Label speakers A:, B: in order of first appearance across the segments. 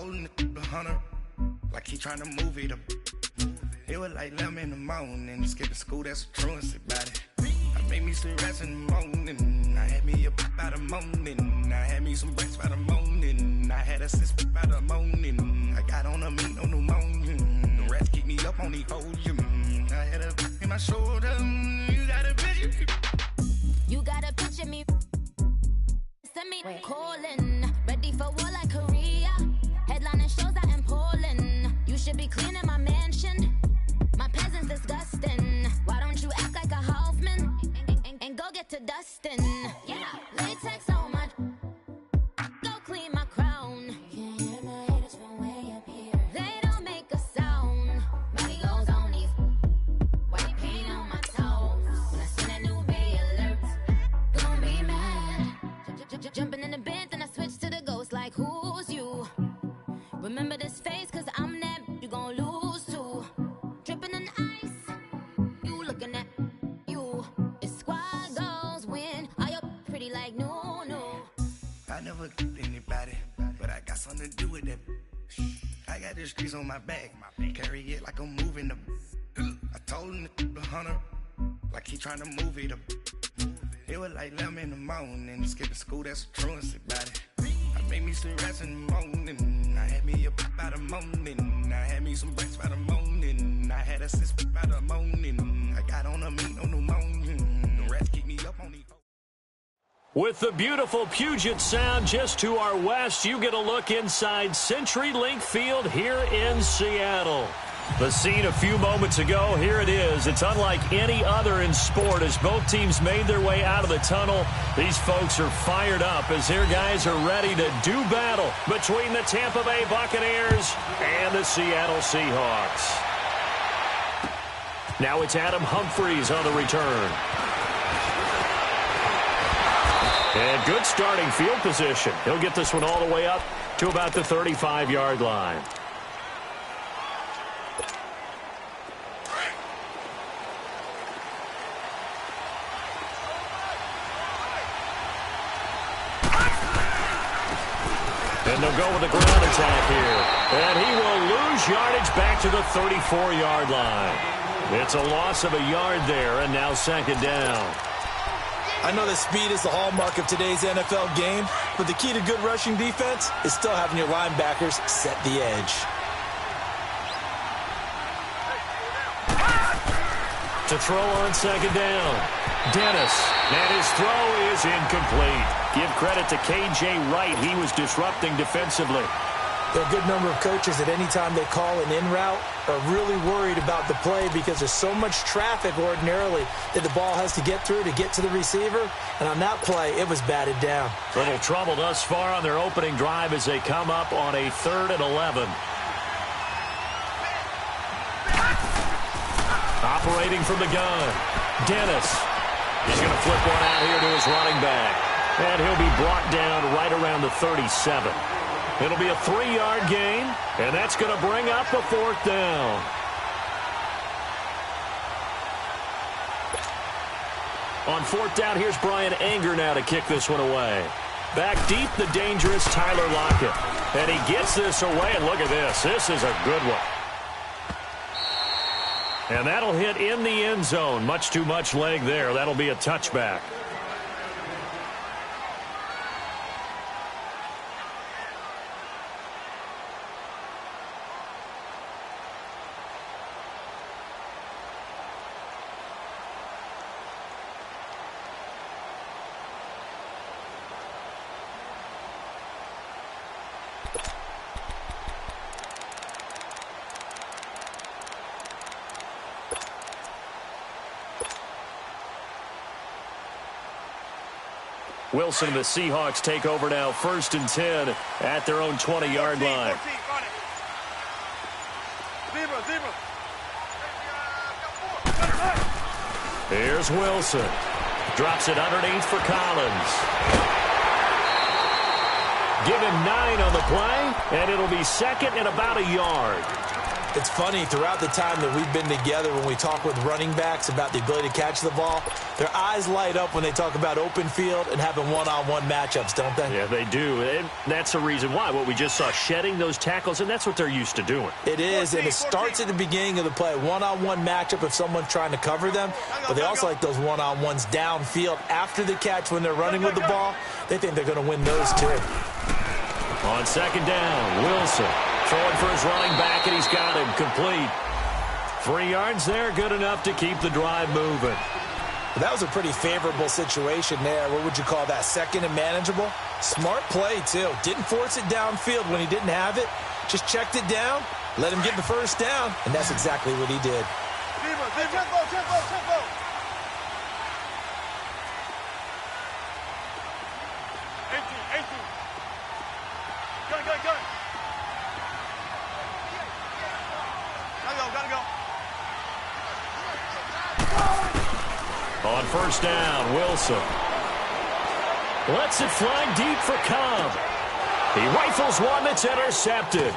A: told him to 100, like he trying to move it up. It was like 11 in the morning, skipping school, that's a truancy about it. I made me some rest in the morning, I had me a pop by the morning, I had me some breakfast by the morning, I had a six by the morning, I got on a meat on pneumonia, the rats keep me up on the podium, I had a in my shoulder, you got a picture.
B: You got a picture me, send me calling, ready for war like Korea, headlining shows out in Poland, you should be cleaning my mansion, my peasants disgusting, why don't you act like a Hoffman, and go get to dustin', yeah, latex on my, go clean my crown, can't hear my haters from way up here, they don't make a sound, money goes on these, white paint on my toes, when I send a new bay alert, gon' be mad, jumping in the bed, then I switch to the ghost like who's you, remember this face cause I'm that, you gon' lose too, dripping in ice, you looking at you, it's squad goals win, are you pretty like no, no.
A: I never killed anybody, but I got something to do with that. I got the streets on my back, carry it like I'm moving the. I told him to 100, like he trying to move it up. It was like 11 in the morning, skipping school, that's a truancy about it. I made me some rest in the morning, I had me a pop by the morning, I had me some breakfast by the morning, I had a six by the morning, I got on a meat on pneumonia, the rats keep me up on the.
C: With the beautiful Puget Sound just to our west, you get a look inside CenturyLink Field here in Seattle. The scene a few moments ago, here it is. It's unlike any other in sport as both teams made their way out of the tunnel. These folks are fired up as their guys are ready to do battle between the Tampa Bay Buccaneers and the Seattle Seahawks. Now it's Adam Humphries on the return. And good starting field position. He'll get this one all the way up to about the 35-yard line. And they'll go with the ground attack here. And he will lose yardage back to the 34-yard line. It's a loss of a yard there, and now second down.
D: I know that speed is the hallmark of today's NFL game, but the key to good rushing defense is still having your linebackers set the edge.
C: To throw on second down, Dennis, and his throw is incomplete. Give credit to K.J. Wright. He was disrupting defensively.
D: There are a good number of coaches at any time they call an in route are really worried about the play because there's so much traffic ordinarily that the ball has to get through to get to the receiver. And on that play, it was batted down.
C: Little trouble thus far on their opening drive as they come up on a 3rd and 11. Operating from the gun, Dennis. He's going to flip one out here to his running back. And he'll be brought down right around the 37. It'll be a 3-yard gain, and that's going to bring up a 4th down. On 4th down, here's Brian Anger now to kick this one away. Back deep, the dangerous Tyler Lockett. And he gets this away, and look at this. This is a good one. And that'll hit in the end zone. Much too much leg there. That'll be a touchback. Wilson and the Seahawks take over now, 1st and 10 at their own 20-yard line. Here's Wilson. Drops it underneath for Collins. Give him 9 on the play, and it'll be 2nd and about a yard.
D: It's funny, throughout the time that we've been together, when we talk with running backs about the ability to catch the ball, their eyes light up when they talk about open field and having one-on-one matchups, don't they?
C: Yeah, they do. And that's the reason why. What we just saw, shedding those tackles, and that's what they're used to doing.
D: It is, and it starts at the beginning of the play. One-on-one matchup if someone's trying to cover them, but they also like those one-on-ones downfield after the catch when they're running with the ball. They think they're going to win those too.
C: On second down, Wilson throwing for his running back, and he's got him complete. 3 yards there, good enough to keep the drive moving.
D: That was a pretty favorable situation there. What would you call that? Second and manageable? Smart play, too. Didn't force it downfield when he didn't have it. Just checked it down, let him get the first down, and that's exactly what he did.
E: Tempo. 18. Go. Gotta go.
C: On first down, Wilson lets it fly deep for Cobb. He rifles one that's intercepted.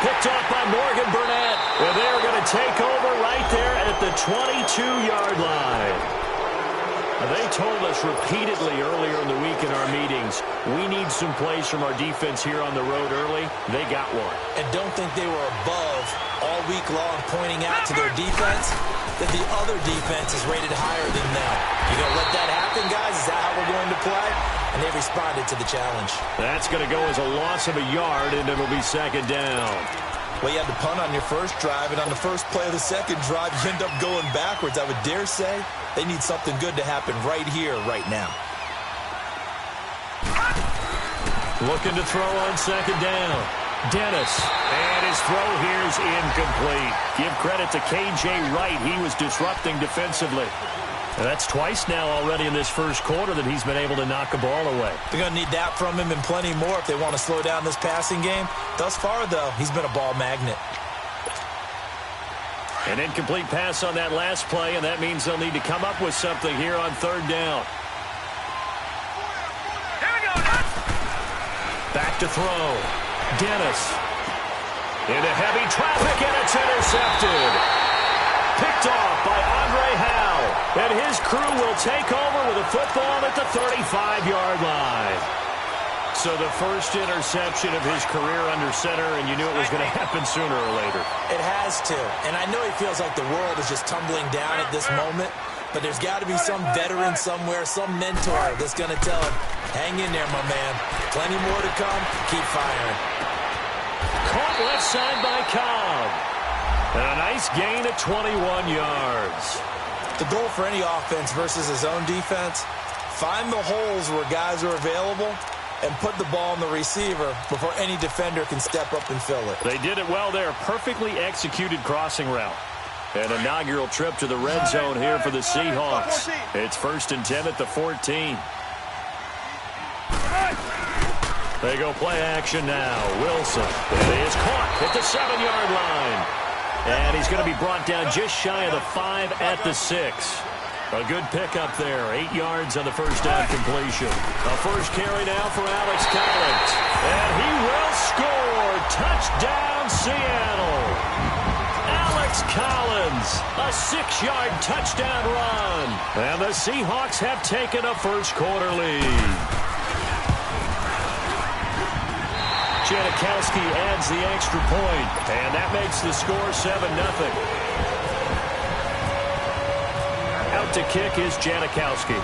C: Picked off by Morgan Burnett. And they're going to take over right there at the 22-yard line. They told us repeatedly earlier in the week in our meetings, we need some plays from our defense here on the road early. They got one.
D: And don't think they were above all week long pointing out to their defense that the other defense is rated higher than them. You going to let that happen, guys? Is that how we're going to play? And they responded to the challenge.
C: That's going to go as a loss of a yard, and it'll be second down.
D: Well, you had to punt on your first drive, and on the first play of the second drive, you end up going backwards. I would dare say they need something good to happen right here, right now.
C: Looking to throw on second down. Dennis. And his throw here is incomplete. Give credit to K.J. Wright. He was disrupting defensively. And that's twice now already in this first quarter that he's been able to knock a ball away.
D: They're going to need that from him and plenty more if they want to slow down this passing game. Thus far, though, he's been a ball magnet.
C: An incomplete pass on that last play, and that means they'll need to come up with something here on third down.
E: Here we go, Dennis.
C: Back to throw. Dennis. Into heavy traffic, and it's intercepted. Picked off by Andre Howe. And his crew will take over with a football at the 35-yard line. So the first interception of his career under center, and you knew it was going to happen sooner or later.
D: It has to. And I know he feels like the world is just tumbling down at this moment, but there's got to be some veteran somewhere, some mentor that's going to tell him, hang in there, my man. Plenty more to come. Keep firing.
C: Caught left side by Cobb. And a nice gain of 21 yards.
D: The goal for any offense versus his own defense, find the holes where guys are available and put the ball in the receiver before any defender can step up and fill it.
C: They did it well there. Perfectly executed crossing route. An inaugural trip to the red zone here for the Seahawks. It's 1st and 10 at the 14. They go play action now. Wilson. It is caught at the 7-yard line. And he's going to be brought down just shy of the 5 at the 6. A good pickup there. 8 yards on the first down completion. A first carry now for Alex Collins. And he will score. Touchdown, Seattle. Alex Collins, a 6-yard touchdown run. And the Seahawks have taken a first-quarter lead. Janikowski adds the extra point, and that makes the score 7-0. Out to kick is Janikowski.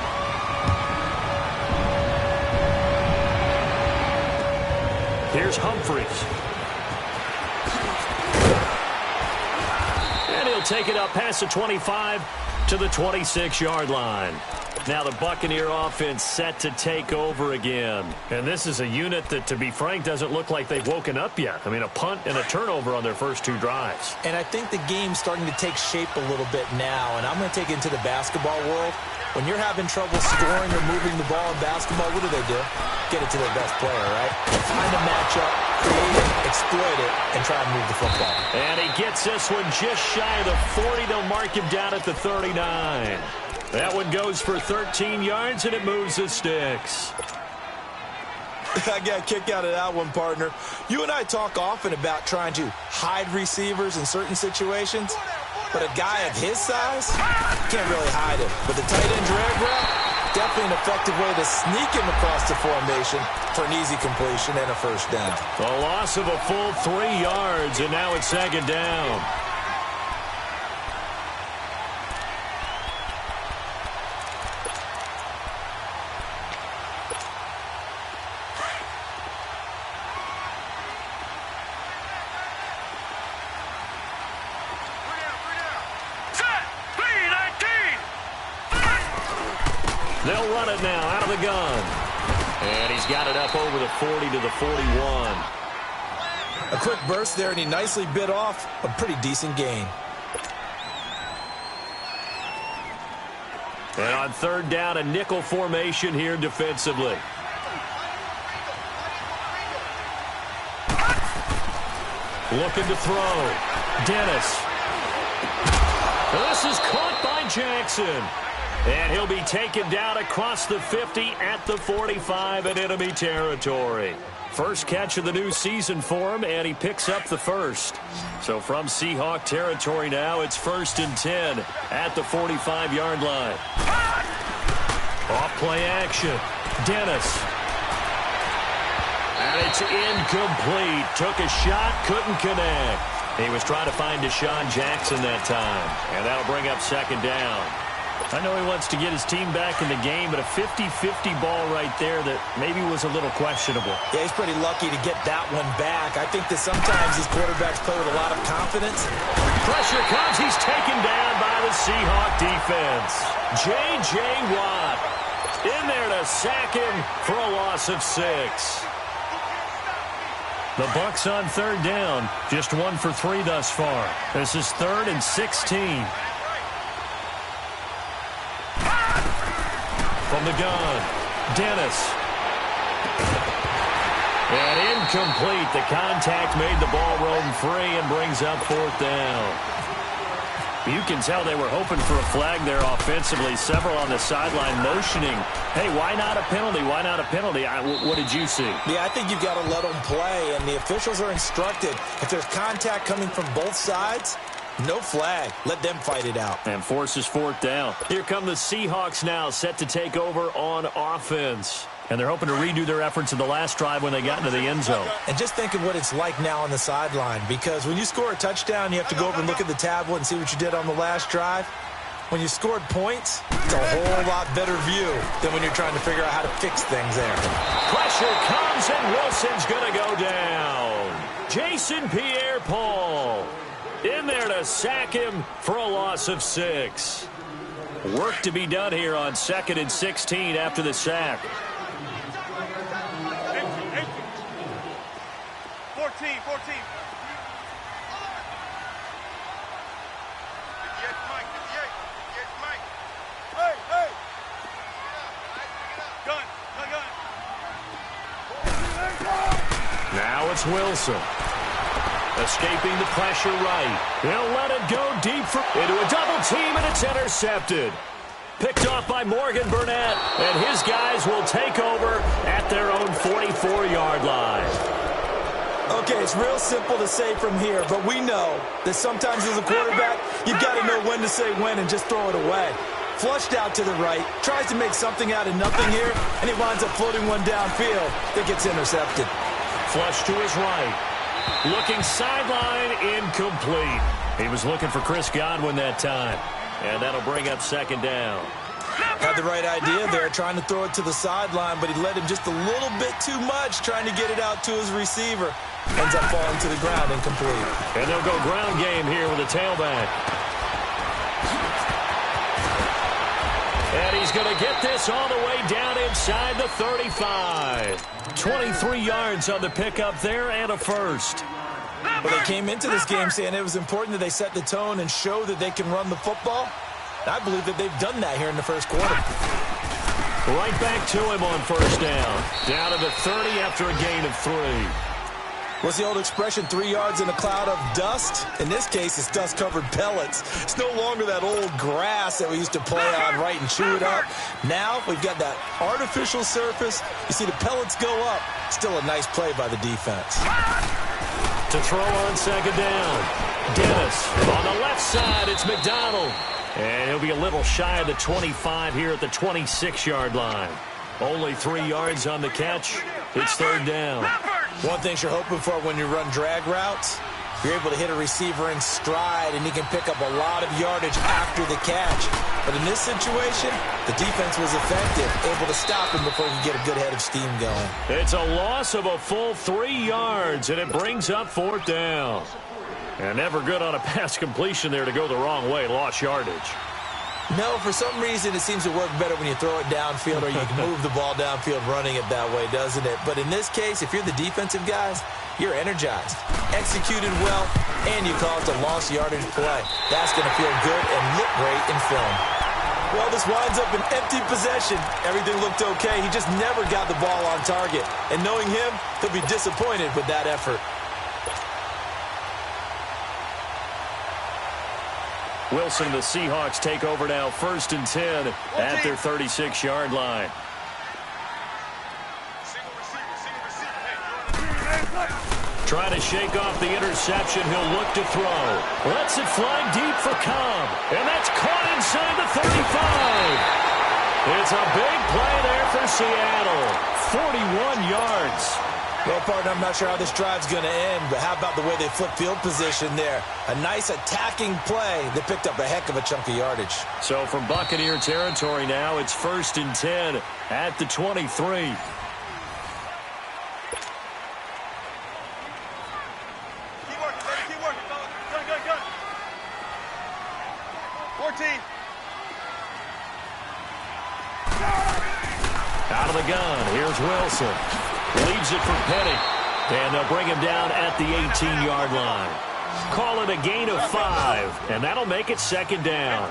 C: Here's Humphries. And he'll take it up past the 25 to the 26-yard line. Now the Buccaneer offense set to take over again. And this is a unit that, to be frank, doesn't look like they've woken up yet. I mean, a punt and a turnover on their first 2 drives.
D: And I think the game's starting to take shape a little bit now. And I'm going to take it into the basketball world. When you're having trouble scoring or moving the ball in basketball, what do? Get it to their best player, right? Find a matchup, create it, exploit it, and try and move the football.
C: And he gets this one just shy of the 40. They'll mark him down at the 39. That one goes for 13 yards, and it moves the sticks.
D: I got a kick out of that one, partner. You and I talk often about trying to hide receivers in certain situations, but a guy of his size can't really hide him. But the tight end drag route, definitely an effective way to sneak him across the formation for an easy completion and a first down.
C: A loss of a full 3 yards, and now it's second down. They'll run it now out of the gun. And he's got it up over the 40 to the 41.
D: A quick burst there, and he nicely bit off a pretty decent gain.
C: And on third down, a nickel formation here defensively. Looking to throw. Dennis. This is caught by Jackson. And he'll be taken down across the 50 at the 45 in enemy territory. First catch of the new season for him, and he picks up the first. So from Seahawk territory now, it's 1st and 10 at the 45-yard line. Off play action. Dennis. And it's incomplete. Took a shot, couldn't connect. He was trying to find Deshaun Jackson that time. And that'll bring up second down. I know he wants to get his team back in the game, but a 50-50 ball right there that maybe was a little questionable.
D: Yeah, he's pretty lucky to get that one back. I think that sometimes these quarterbacks play with a lot of confidence.
C: Pressure comes. He's taken down by the Seahawk defense. J.J. Watt in there to sack him for a loss of 6. The Bucs on third down, just 1 for 3 thus far. This is 3rd and 16. From the gun, Dennis. And incomplete. The contact made the ball roam free and brings up 4th down. You can tell they were hoping for a flag there offensively. Several on the sideline motioning, hey, why not a penalty? Why not a penalty? What did you see?
D: Yeah, I think you've got to let them play, and the officials are instructed. If there's contact coming from both sides, no flag. Let them fight it out.
C: And forces 4th down. Here come the Seahawks now, set to take over on offense. And they're hoping to redo their efforts in the last drive when they got into the end zone.
D: And just think of what it's like now on the sideline, because when you score a touchdown, you have to go over and look at the tablet and see what you did on the last drive. When you scored points, it's a whole lot better view than when you're trying to figure out how to fix things there.
C: Pressure comes, and Wilson's going to go down. Jason Pierre-Paul in there to sack him for a loss of 6. Work to be done here on 2nd and 16 after the sack.
E: 14. Hey! Gun.
C: Now it's Wilson. Escaping the pressure right. He'll let it go deep into a double team, and it's intercepted. Picked off by Morgan Burnett, and his guys will take over at their own 44-yard line.
D: Okay, it's real simple to say from here, but we know that sometimes as a quarterback, you've got to know when to say when and just throw it away. Flushed out to the right, tries to make something out of nothing here, and he winds up floating one downfield that gets intercepted.
C: Flush to his right. Looking sideline, incomplete. He was looking for Chris Godwin that time, and that'll bring up 2nd down.
D: Had the right idea there, trying to throw it to the sideline, but he led him just a little bit too much, trying to get it out to his receiver. Ends up falling to the ground, incomplete.
C: And they'll go ground game here with a tailback. And he's going to get this all the way down inside the 35. 23 yards on the pickup there and a first.
D: Well, they came into this game saying it was important that they set the tone and show that they can run the football. I believe that they've done that here in the first quarter.
C: Right back to him on first down. Down to the 30 after a gain of 3.
D: What's the old expression, 3 yards in a cloud of dust? In this case, it's dust-covered pellets. It's no longer that old grass that we used to play on, right, and chew it up. Now we've got that artificial surface. You see the pellets go up. Still a nice play by the defense.
C: To throw on second down. Dennis on the left side. It's McDonald. And he'll be a little shy of the 25 here at the 26-yard line. Only 3 yards on the catch. It's third down.
D: One thing you're hoping for when you run drag routes, you're able to hit a receiver in stride, and he can pick up a lot of yardage after the catch. But in this situation, the defense was effective, able to stop him before he could get a good head of steam going.
C: It's a loss of a full 3 yards, and it brings up fourth down. And never good on a pass completion there to go the wrong way. Lost yardage.
D: No, for some reason, it seems to work better when you throw it downfield or you can move the ball downfield running it that way, doesn't it? But in this case, if you're the defensive guys, you're energized, executed well, and you caused a lost yardage play. That's going to feel good and look great in film. Well, this winds up an empty possession. Everything looked okay. He just never got the ball on target. And knowing him, he'll be disappointed with that effort.
C: Wilson and the Seahawks take over now, 1st and 10 at their 36-yard line. Trying to shake off the interception. He'll look to throw. Lets it fly deep for Cobb. And that's caught inside the 35. It's a big play there for Seattle. 41 yards.
D: Well, partner, I'm not sure how this drive's going to end, but how about the way they flip field position there? A nice attacking play that picked up a heck of a chunk of yardage.
C: So from Buccaneer territory now, it's 1st and 10 at the 23.
E: Keep working, baby, keep working. Gun. 14.
C: Out of the gun, here's Wilson. Leaves it for Petty. And they'll bring him down at the 18-yard line. Call it a gain of 5, and that'll make it second down.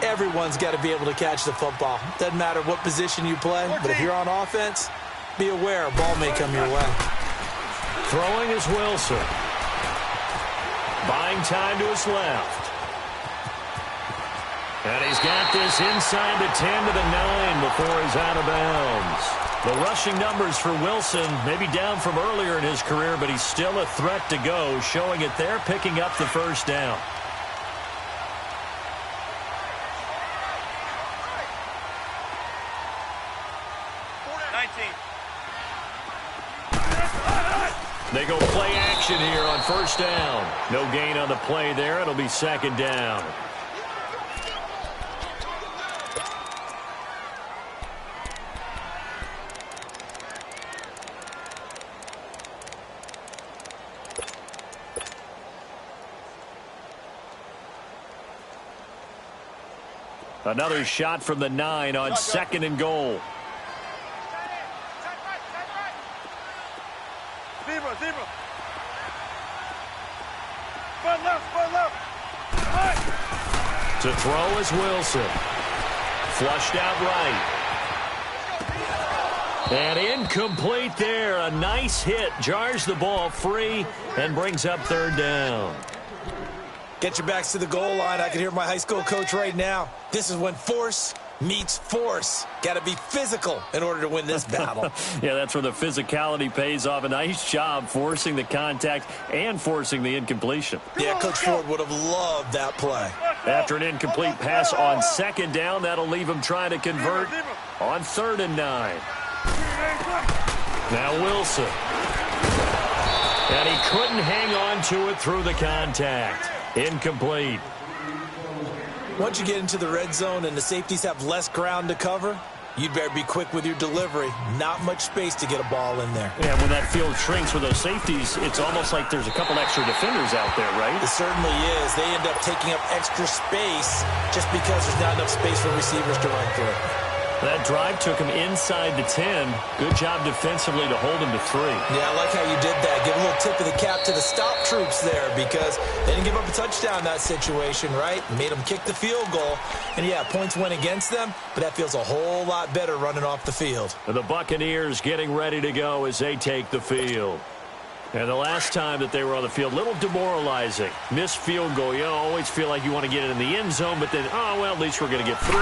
D: Everyone's got to be able to catch the football. Doesn't matter what position you play, but if you're on offense, be aware a ball may come your way.
C: Throwing is Wilson. Buying time to his left. And he's got this inside the 10 to the 9 before he's out of bounds. The rushing numbers for Wilson maybe down from earlier in his career, but he's still a threat to go, showing it there, picking up the first down. They go play action here on first down. No gain on the play there. It'll be second down. Another shot from the 9 on 2nd and goal.
E: Zebra. Front left.
C: To throw is Wilson. Flushed out right. And incomplete there. A nice hit. Jars the ball free and brings up third down.
D: Get your backs to the goal line. I can hear my high school coach right now. This is when force meets force. Got to be physical in order to win this battle.
C: Yeah, that's where the physicality pays off. A nice job forcing the contact and forcing the incompletion.
D: Yeah, Coach Ford would have loved that play.
C: After an incomplete pass on second down, that'll leave him trying to convert on 3rd and 9. Now Wilson. And he couldn't hang on to it through the contact. Incomplete.
D: Once you get into the red zone and the safeties have less ground to cover, you'd better be quick with your delivery. Not much space to get a ball in there.
C: Yeah, when that field shrinks with those safeties, it's almost like there's a couple extra defenders out there, right?
D: It certainly is. They end up taking up extra space just because there's not enough space for receivers to run through.
C: That drive took him inside the 10. Good job defensively to hold him to 3.
D: Yeah, I like how you did that. Give a little tip of the cap to the stop troops there because they didn't give up a touchdown in that situation, right? Made them kick the field goal. And, yeah, points went against them, but that feels a whole lot better running off the field.
C: The Buccaneers getting ready to go as they take the field. And the last time that they were on the field, a little demoralizing. Missed field goal. You always feel like you want to get it in the end zone, but then, oh, well, at least we're going to get 3.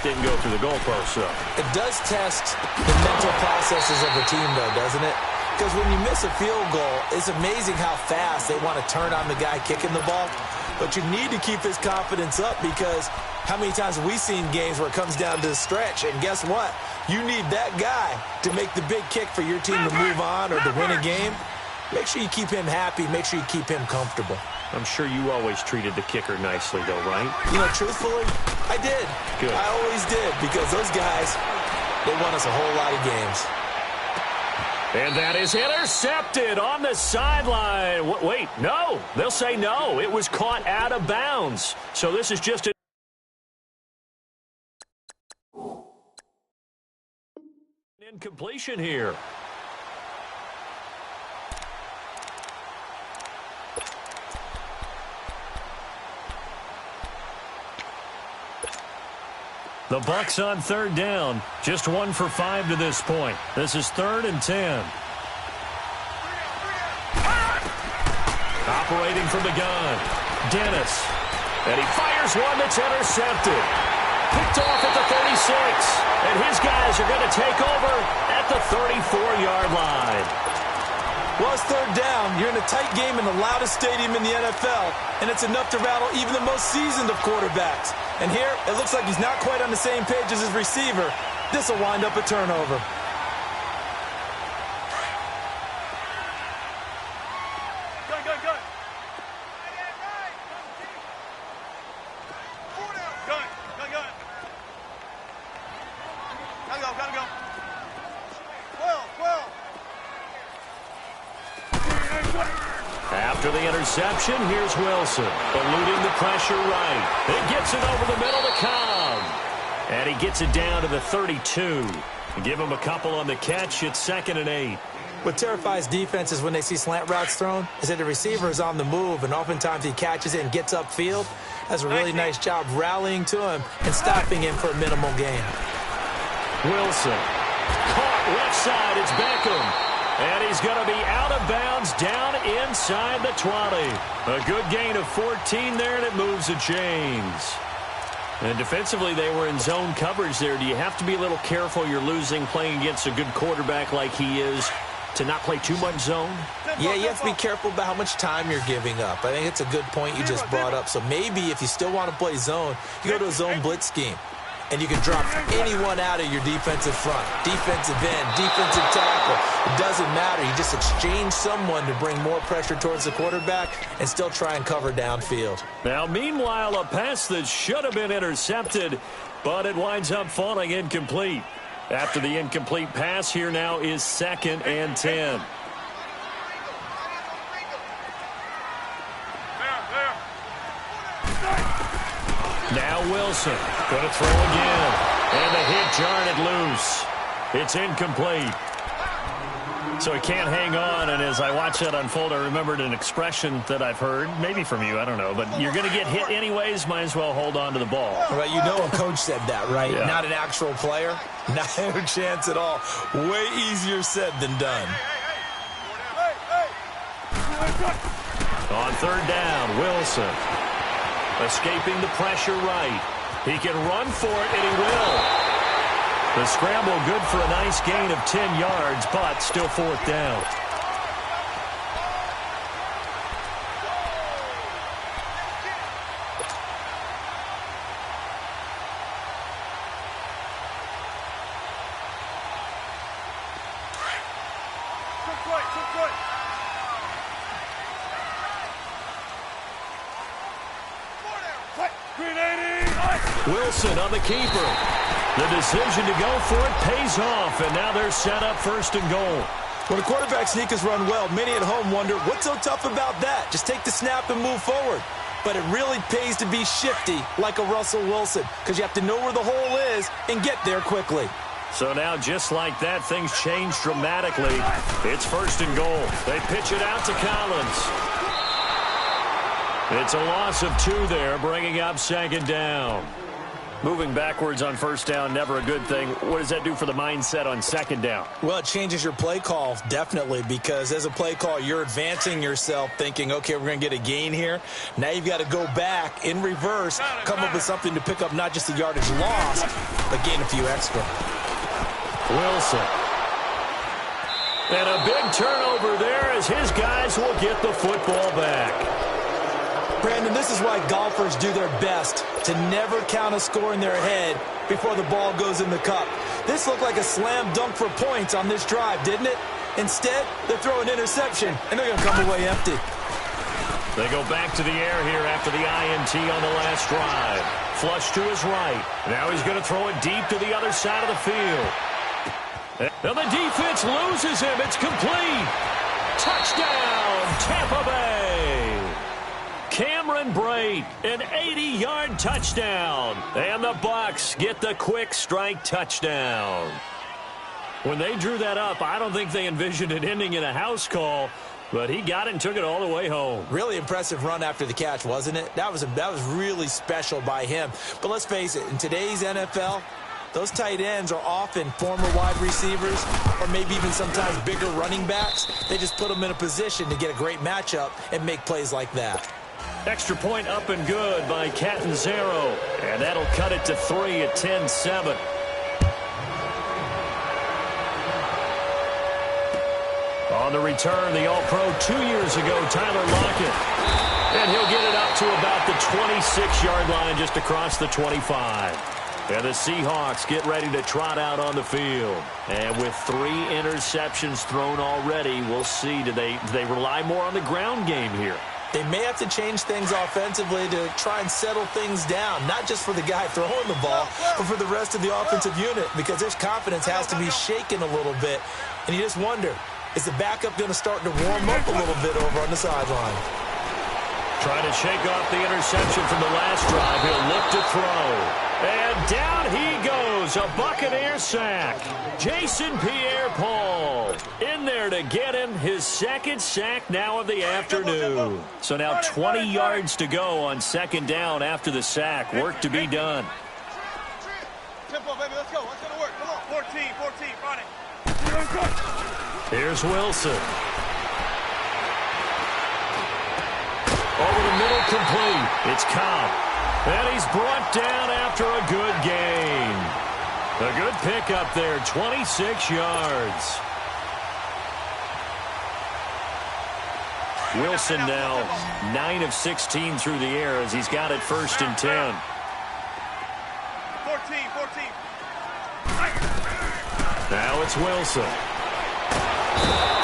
C: Didn't go through the goalpost, though.
D: It does test the mental processes of a team, though, doesn't it? Because when you miss a field goal, it's amazing how fast they want to turn on the guy kicking the ball. But you need to keep his confidence up because how many times have we seen games where it comes down to the stretch? And guess what? You need that guy to make the big kick for your team to move on or to win a game. Make sure you keep him happy. Make sure you keep him comfortable.
C: I'm sure you always treated the kicker nicely, though, right?
D: You know, truthfully, I did.
C: Good.
D: I always did because those guys, they won us a whole lot of games.
C: And that is intercepted on the sideline. Wait, no. They'll say no. It was caught out of bounds. So this is just an incompletion here. The Bucs on 3rd down. Just 1 for 5 to this point. This is 3rd and 10. Operating from the gun. Dennis. And he fires one that's intercepted. Picked off at the 36. And his guys are going to take over at the 34-yard line.
D: Well, it's 3rd down. You're in a tight game in the loudest stadium in the NFL, and it's enough to rattle even the most seasoned of quarterbacks. And here, it looks like he's not quite on the same page as his receiver. This will wind up a turnover.
C: After the interception, here's Wilson, eluding the pressure right. He gets it over the middle to Cobb. And he gets it down to the 32. Give him a couple on the catch. It's 2nd and 8.
D: What terrifies defenses when they see slant routes thrown is that the receiver is on the move, and oftentimes he catches it and gets upfield. That's a really nice job rallying to him and stopping him for a minimal gain.
C: Wilson. Caught left side. It's Beckham. And he's going to be out of bounds down inside the 20. A good gain of 14 there, and it moves the chains. And defensively, they were in zone coverage there. Do you have to be a little careful you're losing playing against a good quarterback like he is to not play too much zone?
D: Yeah, you have to be careful about how much time you're giving up. I think it's a good point you just brought up. So maybe if you still want to play zone, you go to a zone blitz scheme. And you can drop anyone out of your defensive front, defensive end, defensive tackle. It doesn't matter. You just exchange someone to bring more pressure towards the quarterback and still try and cover downfield.
C: Now, meanwhile, a pass that should have been intercepted, but it winds up falling incomplete. After the incomplete pass, here now is 2nd and 10. Now Wilson going to throw again. And the hit jarred it loose. It's incomplete. So he can't hang on, and as I watch that unfold, I remembered an expression that I've heard, maybe from you, I don't know, but you're going to get hit anyways, might as well hold on to the ball.
D: Right, you know a coach said that, right?
C: Yeah.
D: Not an actual player. Not a chance at all. Way easier said than done.
C: On 3rd down, Wilson. Escaping the pressure right. He can run for it, and he will. The scramble good for a nice gain of 10 yards, but still 4th down. Wilson on the keeper. The decision to go for it pays off, and now they're set up 1st and goal.
D: When a quarterback sneak has run well, many at home wonder, what's so tough about that? Just take the snap and move forward. But it really pays to be shifty like a Russell Wilson because you have to know where the hole is and get there quickly.
C: So now, just like that, things change dramatically. It's 1st and goal. They pitch it out to Collins. It's a loss of 2 there, bringing up 2nd down. Moving backwards on first down, never a good thing. What does that do for the mindset on second down?
D: Well, it changes your play call, definitely, because as a play call, you're advancing yourself thinking, okay, we're going to get a gain here. Now you've got to go back in reverse, come up with something to pick up not just the yardage lost, but gain a few extra.
C: Wilson. And a big turnover there as his guys will get the football back.
D: Brandon, this is why golfers do their best to never count a score in their head before the ball goes in the cup. This looked like a slam dunk for points on this drive, didn't it? Instead, they throw an interception, and they're going to come away empty.
C: They go back to the air here after the INT on the last drive. Flush to his right. Now he's going to throw it deep to the other side of the field. And the defense loses him. It's complete. Touchdown, Tampa Bay. Cameron Brate, an 80-yard touchdown. And the Bucs get the quick strike touchdown. When they drew that up, I don't think they envisioned it ending in a house call, but he got it and took it all the way home.
D: Really impressive run after the catch, wasn't it? That was really special by him. But let's face it, in today's NFL, those tight ends are often former wide receivers or maybe even sometimes bigger running backs. They just put them in a position to get a great matchup and make plays like that.
C: Extra point up and good by Catanzaro. And that'll cut it to 3 at 10-7. On the return, the All-Pro 2 years ago, Tyler Lockett. And he'll get it up to about the 26-yard line just across the 25. And the Seahawks get ready to trot out on the field. And with 3 interceptions thrown already, we'll see. Do they rely more on the ground game here?
D: They may have to change things offensively to try and settle things down, not just for the guy throwing the ball, but for the rest of the offensive unit, because their confidence has to be shaken a little bit. And you just wonder, is the backup going to start to warm up a little bit over on the sideline?
C: Trying to shake off the interception from the last drive. He'll look to throw. And down he goes. A Buccaneer sack. Jason Pierre-Paul in there to get him his second sack now of the afternoon. So now 20 yards to go on second down after the sack. Work to be done.
E: Tempo, baby, let's go. Let's go to work. Come on. 14, run it.
C: Here's Wilson. Over the middle, complete. It's Cobb. And he's brought down after a good gain. A good pickup there, 26 yards. Wilson now 9 of 16 through the air as he's got it 1st and 10.
E: 14.
C: Now it's Wilson.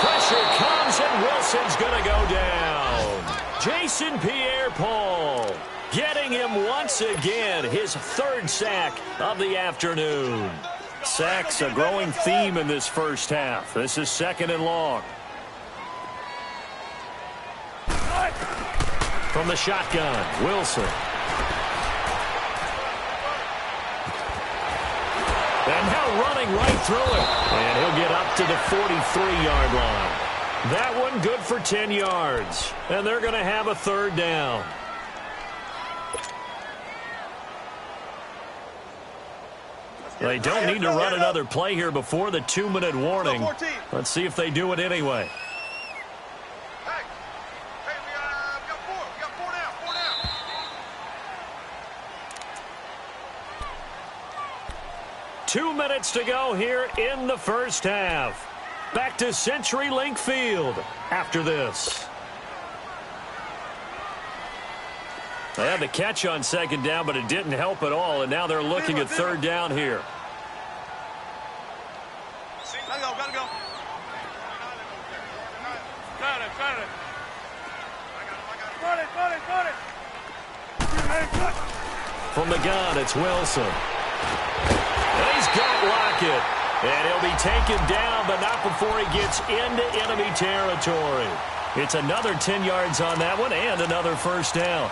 C: Pressure comes and Wilson's going to go down. Jason Pierre-Paul getting him once again, his 3rd sack of the afternoon. Sacks a growing theme in this first half. This is 2nd and long. From the shotgun, Wilson. And now running right through it. And he'll get up to the 43-yard line. That one good for 10 yards. And they're going to have a 3rd down. They don't need to run another play here before the 2-minute warning. Let's see if they do it anyway.
E: Hey, we got 4. We got 4 now.
C: 2 minutes to go here in the first half. Back to CenturyLink Field after this. They had the catch on 2nd down, but it didn't help at all, and now they're looking at 3rd down here.
E: Gotta go. Got it.
C: From the gun, it's Wilson. And he's got Lockett. And he'll be taken down, but not before he gets into enemy territory. It's another 10 yards on that one and another 1st down.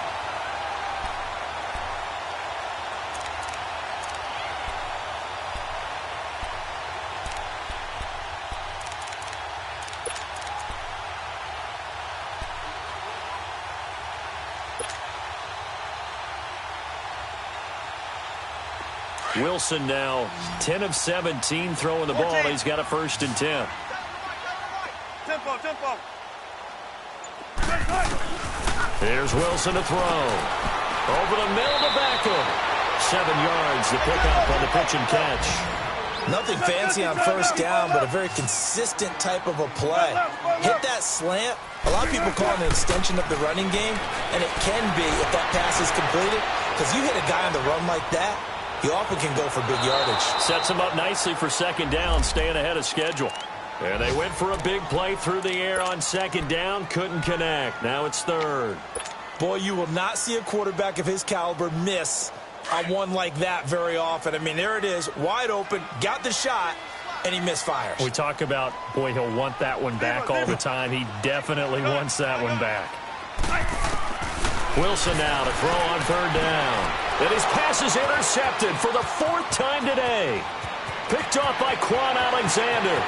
C: Wilson now 10 of 17 throwing the ball. He's got a 1st and 10.
E: Tempo, tempo.
C: Here's Wilson to throw. Over the middle to Beckham. 7 yards to pick up on the pitch and catch.
D: Nothing fancy on 1st down, but a very consistent type of a play. Hit that slant. A lot of people call it an extension of the running game, and it can be if that pass is completed, because you hit a guy on the run like that, you often can go for big yardage.
C: Sets him up nicely for 2nd down, staying ahead of schedule. And they went for a big play through the air on 2nd down, couldn't connect. Now it's 3rd.
D: Boy, you will not see a quarterback of his caliber miss on one like that very often. I mean, there it is, wide open, got the shot, and he misfires.
C: We talk about, boy, he'll want that one back all the time. He definitely wants that one back. Wilson now to throw on 3rd down. And his pass is intercepted for the 4th time today. Picked off by Quan Alexander.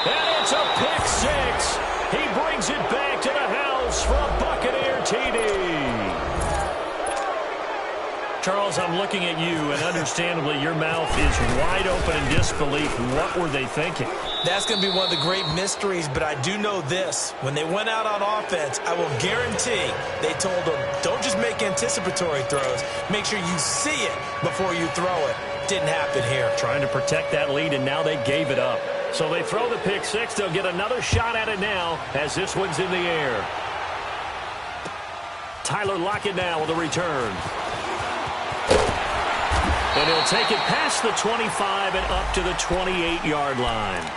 C: And it's a pick 6. He brings it back to the house for a Buccaneer TD. Charles, I'm looking at you, and understandably, your mouth is wide open in disbelief. What were they thinking?
D: That's going to be one of the great mysteries, but I do know this. When they went out on offense, I will guarantee they told them, don't just make anticipatory throws. Make sure you see it before you throw it. Didn't happen here.
C: Trying to protect that lead, and now they gave it up. So they throw the pick 6. They'll get another shot at it now as this one's in the air. Tyler Lockett now with a return. And he'll take it past the 25 and up to the 28-yard line.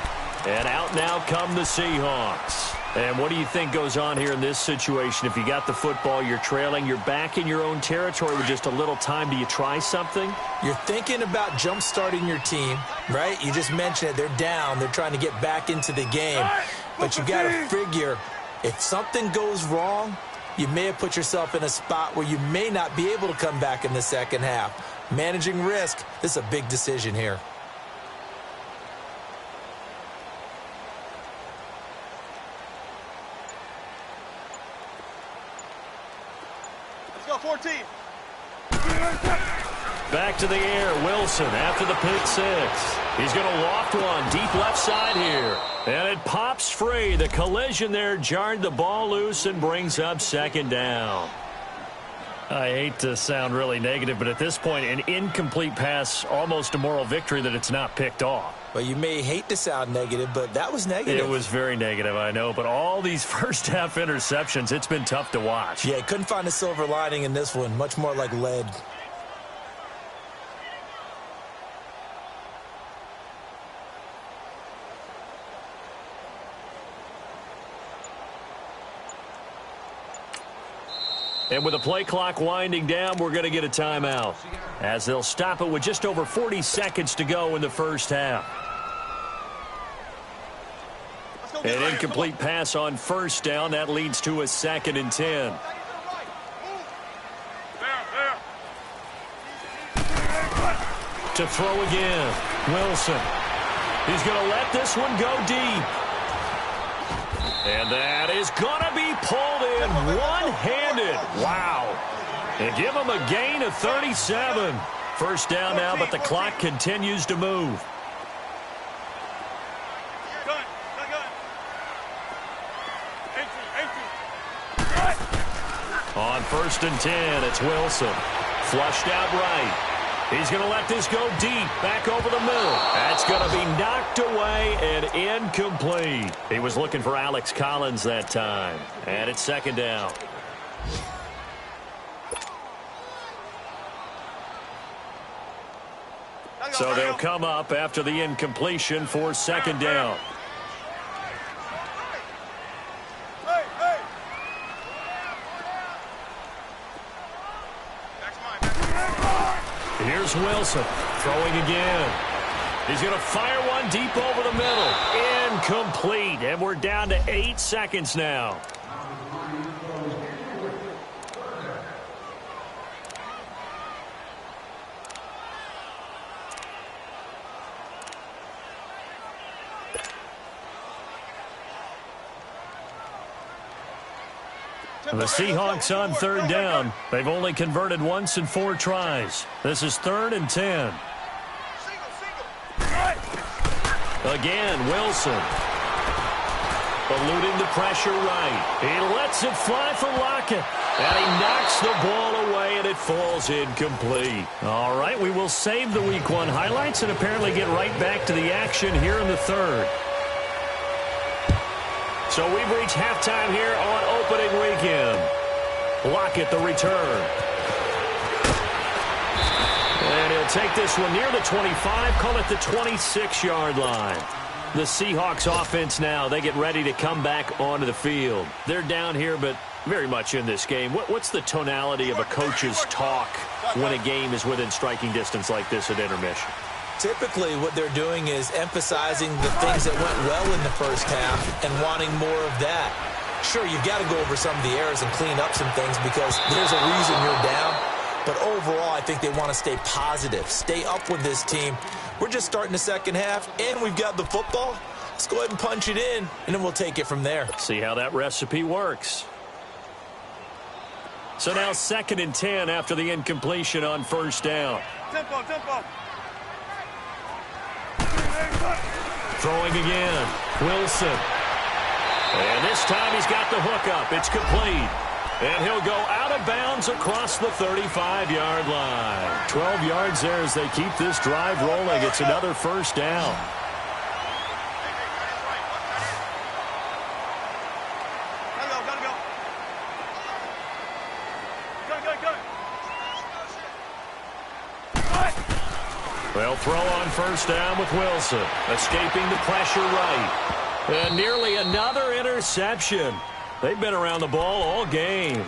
C: And out now come the Seahawks. And what do you think goes on here in this situation? If you got the football, you're trailing, you're back in your own territory with just a little time. Do you try something?
D: You're thinking about jump-starting your team, right? You just mentioned it. They're down. They're trying to get back into the game. But you got to figure, if something goes wrong, you may have put yourself in a spot where you may not be able to come back in the 2nd half. Managing risk, this is a big decision here.
E: Let's go, 14.
C: Back to the air, Wilson after the pick 6. He's going to loft one deep left side here. And it pops free. The collision there jarred the ball loose and brings up 2nd down. I hate to sound really negative, but at this point, an incomplete pass, almost a moral victory that it's not picked off.
D: Well, you may hate to sound negative, but that was negative.
C: It was very negative, I know. But all these 1st half interceptions, it's been tough to watch.
D: Yeah, couldn't find a silver lining in this one. Much more like lead.
C: And with the play clock winding down, we're going to get a timeout, as they'll stop it with just over 40 seconds to go in the 1st half. An incomplete pass on 1st down. That leads to a 2nd and 10. To throw again, Wilson. He's going to let this one go deep. And that is going to be pulled in one-handed. Wow. And give him a gain of 37. 1st down now, but the clock continues to move. On 1st and 10, it's Wilson. Flushed out right. He's going to let this go deep, back over the middle. That's going to be knocked away and incomplete. He was looking for Alex Collins that time. And it's 2nd down. So they'll come up after the incompletion for 2nd down. Here's Wilson throwing again. He's going to fire one deep over the middle. Incomplete. And we're down to 8 seconds now. The Seahawks on third down. They've only converted once in 4 tries. This is 3rd and 10. Again, Wilson. Eluding the pressure right. He lets it fly for Lockett. And he knocks the ball away, and it falls incomplete. All right, we will save the Week 1 highlights and apparently get right back to the action here in the 3rd. So we've reached halftime here on opening weekend. Lockett the return. And he'll take this one near the 25, call it the 26-yard line. The Seahawks offense now, they get ready to come back onto the field. They're down here, but very much in this game. What's the tonality of a coach's talk when a game is within striking distance like this at intermission?
D: Typically, what they're doing is emphasizing the things that went well in the first half and wanting more of that. Sure, you've got to go over some of the errors and clean up some things because there's a reason you're down. But overall, I think they want to stay positive, stay up with this team. We're just starting the second half, and we've got the football. Let's go ahead and punch it in, and then we'll take it from there.
C: See how that recipe works. So now 2nd and 10 after the incompletion on first down.
E: Tempo.
C: Throwing again. Wilson. And this time he's got the hook up. It's complete. And he'll go out of bounds across the 35-yard line. 12 yards there as they keep this drive rolling. It's another first down. They'll throw on first down with Wilson. Escaping the pressure right. And nearly another interception. They've been around the ball all game.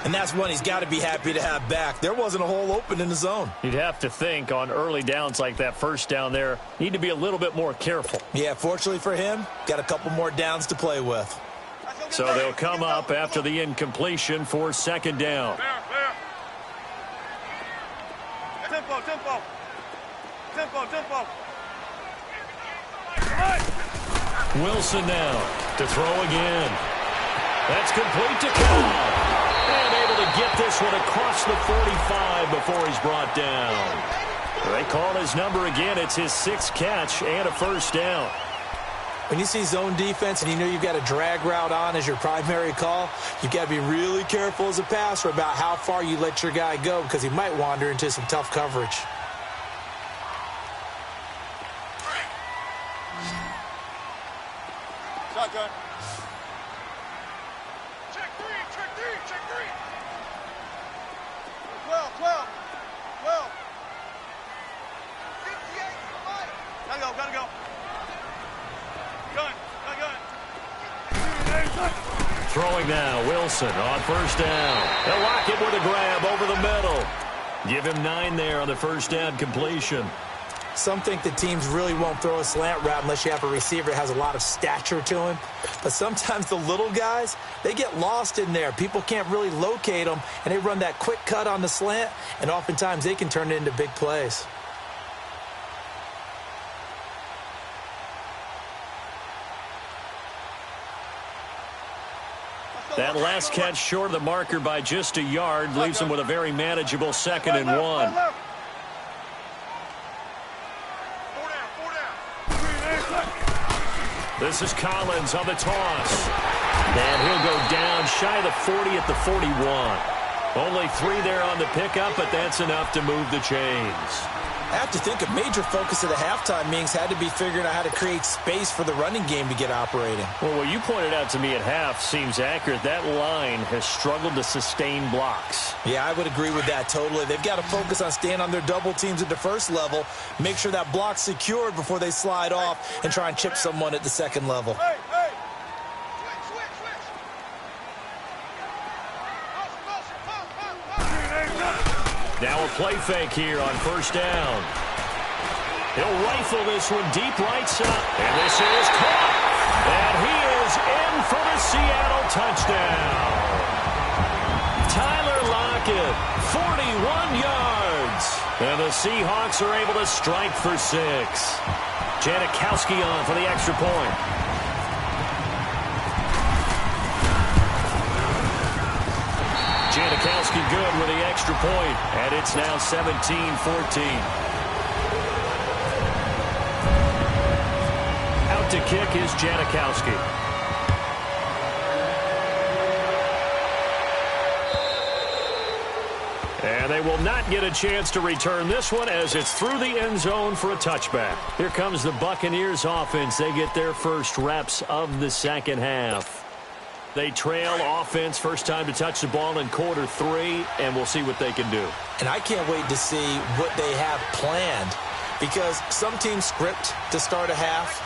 D: And that's one he's got to be happy to have back. There wasn't a hole open in the zone.
C: You'd have to think on early downs like that first down there, need to be a little bit more careful.
D: Yeah, fortunately for him, got a couple more downs to play with.
C: So they'll come up after the incompletion for 2nd down.
E: Tempo.
C: Wilson now to throw again. That's complete to Cobb. And able to get this one across the 45 before he's brought down. They call his number again. It's his 6th catch and a first down.
D: When you see zone defense and you know you've got a drag route on as your primary call, you've got to be really careful as a passer about how far you let your guy go because he might wander into some tough coverage.
E: Shotgun.
F: Check three.
E: 12. 58. Gotta go. Gun.
C: Throwing now, Wilson on first down. They'll lock it with a grab over the middle. Give him 9 there on the first down completion.
D: Some think that teams really won't throw a slant route unless you have a receiver that has a lot of stature to him. But sometimes the little guys, they get lost in there. People can't really locate them, and they run that quick cut on the slant, and oftentimes they can turn it into big plays.
C: That last catch short of the marker by just a yard leaves him with a very manageable 2nd and 1. This is Collins on the toss. And he'll go down shy of the 40 at the 41. Only 3 there on the pickup, but that's enough to move the chains.
D: I have to think a major focus of the halftime meetings had to be figuring out how to create space for the running game to get operating.
C: Well, what you pointed out to me at half seems accurate. That line has struggled to sustain blocks.
D: Yeah, I would agree with that totally. They've got to focus on staying on their double teams at the first level, make sure that block's secured before they slide off and try and chip someone at the second level.
E: Hey.
C: Now a play fake here on first down. He'll rifle this one deep right side. And this is caught. And he is in for the Seattle touchdown. Tyler Lockett, 41 yards. And the Seahawks are able to strike for 6. Janikowski on for the extra point. Janikowski good with the extra point, and it's now 17-14. Out to kick is Janikowski. And they will not get a chance to return this one as it's through the end zone for a touchback. Here comes the Buccaneers offense. They get their first reps of the second half. They trail offense, first time to touch the ball in quarter 3, and we'll see what they can do.
D: And I can't wait to see what they have planned, because some teams script to start a half.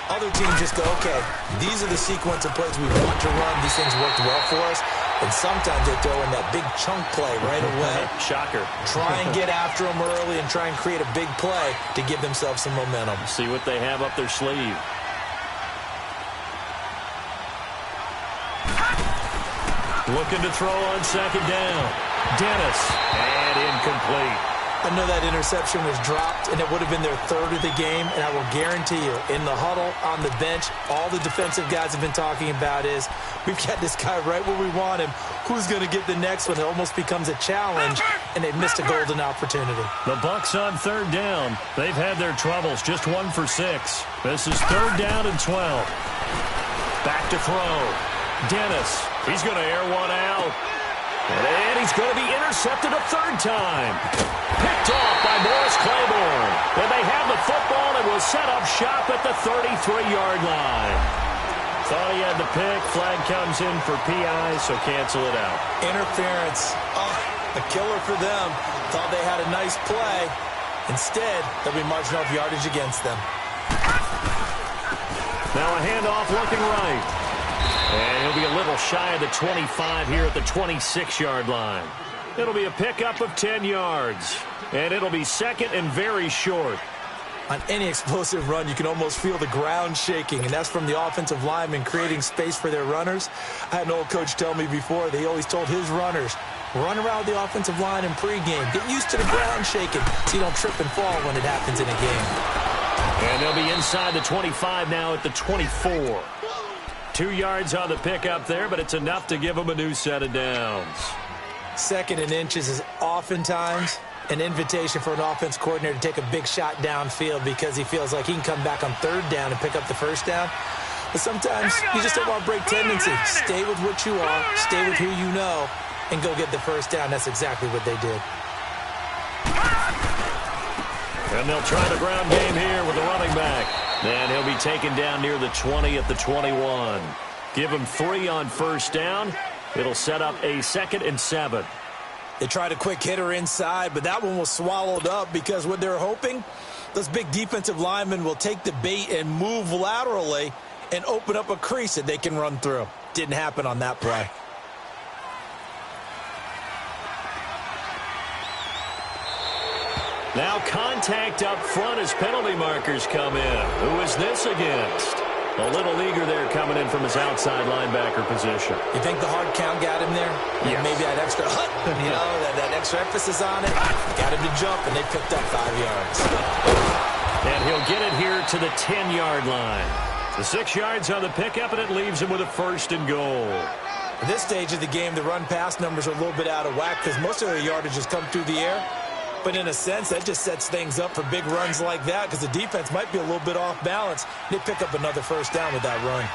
D: Other teams just go, okay, these are the sequence of plays we want to run. These things worked well for us. And sometimes they throw in that big chunk play right away.
C: Shocker.
D: Try and get after them early and try and create a big play to give themselves some momentum.
C: See what they have up their sleeve. Looking to throw on second down. Dennis, and incomplete.
D: I know that interception was dropped, and it would have been their third of the game, and I will guarantee you, in the huddle, on the bench, all the defensive guys have been talking about is, we've got this guy right where we want him. Who's going to get the next one? It almost becomes a challenge, and they've missed a golden opportunity.
C: The Bucs on third down. They've had their troubles, just 1 for 6. This is third down and 12. Back to throw. Dennis, he's going to air one out. And he's going to be intercepted a third time. Picked off by Morris Claiborne. And they have the football and will set up shop at the 33-yard line. Thought he had the pick. Flag comes in for PI, so cancel it out.
D: Interference. Oh, a killer for them. Thought they had a nice play. Instead, they'll be marching off yardage against them.
C: Now a handoff looking right. And he'll be a little shy of the 25 here at the 26-yard line. It'll be a pickup of 10 yards. And it'll be second and very short.
D: On any explosive run, you can almost feel the ground shaking, and that's from the offensive linemen creating space for their runners. I had an old coach tell me before, they always told his runners, run around the offensive line in pregame. Get used to the ground shaking so you don't trip and fall when it happens in a game.
C: And they'll be inside the 25 now at the 24. 2 yards on the pickup there, but it's enough to give them a new set of downs.
D: Second and inches is oftentimes an invitation for an offense coordinator to take a big shot downfield because he feels like he can come back on third down and pick up the first down. But sometimes you just don't want to break tendency. Stay with what you are, stay with who you know, and go get the first down. That's exactly what they did.
C: And they'll try the ground game here with the running back. And he'll be taken down near the 20 at the 21. Give him 3 on first down. It'll set up a 2nd and 7.
D: They tried a quick hitter inside, but that one was swallowed up because what they're hoping, those big defensive linemen will take the bait and move laterally and open up a crease that they can run through. Didn't happen on that play.
C: Now contact up front as penalty markers come in. Who is this against? A little eager there coming in from his outside linebacker position.
D: You think the hard count got him there?
C: Yes.
D: Maybe that extra that extra emphasis on it. Got him to jump, and they picked up 5 yards.
C: And he'll get it here to the 10-yard line. The 6 yards on the pickup, and it leaves him with a 1st and goal.
D: At this stage of the game, the run-pass numbers are a little bit out of whack because most of their yardage has come through the air. But in a sense, that just sets things up for big runs like that because the defense might be a little bit off balance. They pick up another first down with that run.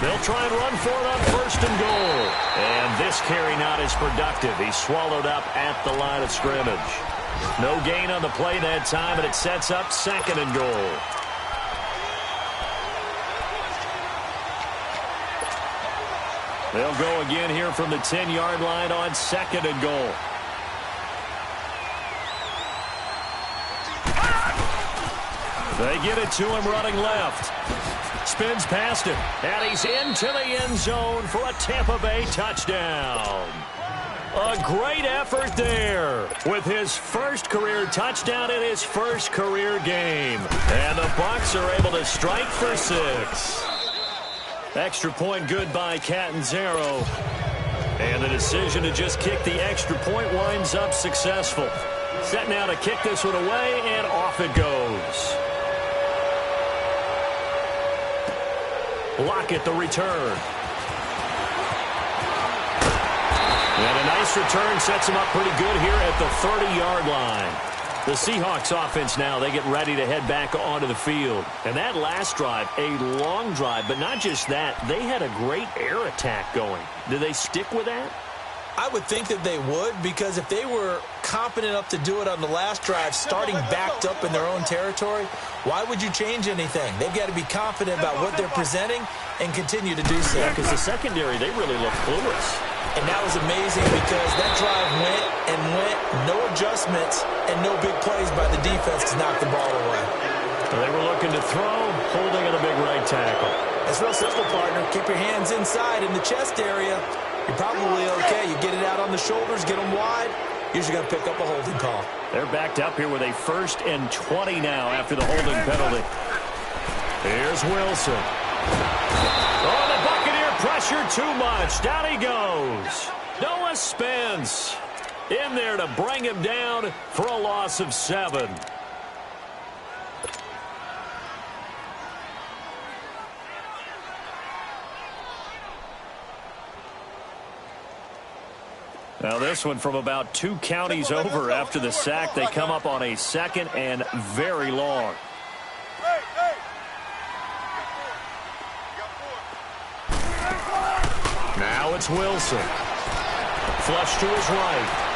C: They'll try and run for it on 1st and goal. And this carry not as productive. He's swallowed up at the line of scrimmage. No gain on the play that time, and it sets up 2nd and goal. They'll go again here from the 10-yard line on 2nd and goal. They get it to him running left. Spins past him, and he's into the end zone for a Tampa Bay touchdown. A great effort there with his first career touchdown in his first career game. And the Bucs are able to strike for 6. Extra point good by Catanzaro. And the decision to just kick the extra point winds up successful. Set now to kick this one away, and off it goes. Lockett the return. And a nice return sets them up pretty good here at the 30-yard line. The Seahawks offense now, they get ready to head back onto the field. And that last drive, a long drive, but not just that, they had a great air attack going. Do they stick with that?
D: I would think that they would, because if they were confident enough to do it on the last drive, starting backed up in their own territory, why would you change anything? They've got to be confident about what they're presenting and continue to do so.
C: Yeah, because the secondary, they really look clueless.
D: And that was amazing because that drive went and went, no adjustments, and no big plays by the defense to knock the ball away.
C: So they were looking to throw, holding at a big right tackle.
D: It's real simple, partner. Keep your hands inside in the chest area. You're probably okay. You get it out on the shoulders, get them wide. Usually going to pick up a holding call.
C: They're backed up here with a 1st and 20 now after the holding penalty. Here's Wilson. Oh, the Buccaneer pressure too much. Down he goes. Noah Spence in there to bring him down for a loss of 7. Now this one from about 2 counties over after the sack. They come up on a 2nd and very long. Now it's Wilson. Flush to his right.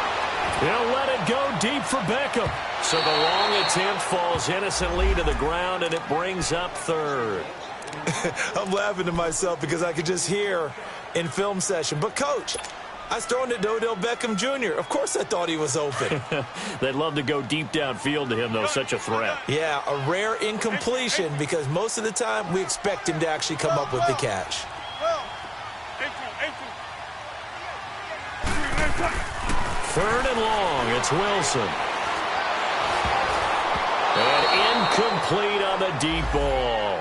C: He'll let it go deep for Beckham. So the long attempt falls innocently to the ground, and it brings up 3rd.
D: I'm laughing to myself because I could just hear in film session. But, Coach, I was throwing it to Odell Beckham Jr. Of course I thought he was open.
C: They'd love to go deep downfield to him, though. Such a threat.
D: Yeah, a rare incompletion because most of the time we expect him to actually come up with the catch.
C: 3rd and long. It's Wilson. And incomplete on the deep ball.